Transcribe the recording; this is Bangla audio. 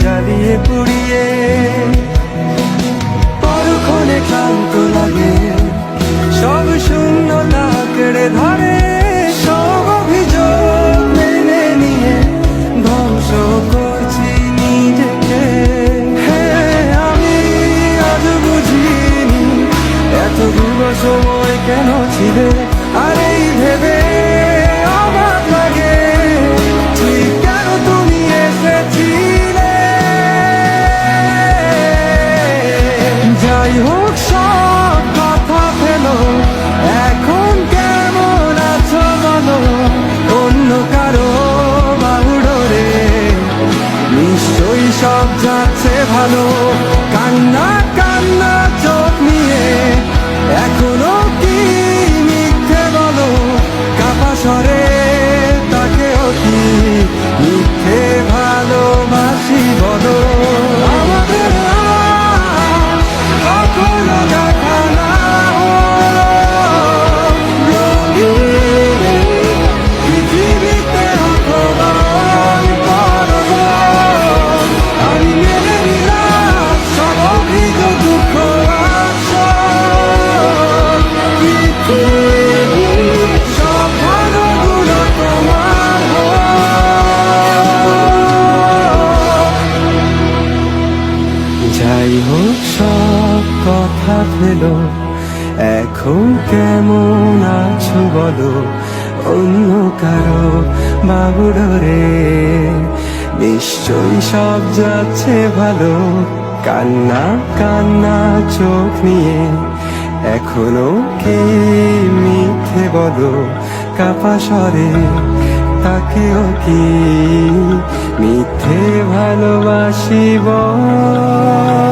জ্বালিয়ে পুড়িয়ে পরক্ষণে ক্লান্ত লাগে, সব শূন্যতা কেড়ে ধরে, সব অভিযোগ মেনে নিয়ে ধ্বংস করছি নিজেকে। হ্যাঁ, আমি আজ বুঝিনি এতগুলো সময় কেন ছিলে, আর এই ভেবে অবাক লাগে ঠিক কেন তুমি এসেছিলে। যাই হোক সব কথা ফেলো, এখন কেমন আছো বলো, অন্য কারো বাহুডোরে নিশ্চয়ই সব যাচ্ছে ভালো। কান্না কান্না চোখ নিয়ে এখনো কি মিথ্যে বলো, কাপা স্বরে তাকেও কি মিথ্যে ভালোবাসি বলো। আমাদের কখনো দেখা না হলো, রঙিন পৃথিবীতে অপমান করবো। আমি মেনে নিলাম সব অভিযোগ, দুঃখ আসল। পৃথিবীর সব ভালোগুলো তোমার হোক। যাই হোক সব কথা ফেলো, এখন কেমন আছো বলো, অন্য কারো বাহুডোরে নিশ্চয়ই সব যাচ্ছে ভালো। কান্না কান্না চোখ নিয়ে এখনো কি মিথ্যে বলো, কাপা স্বরে তাকেও কি মিথ্যে ভালোবাসি বলো।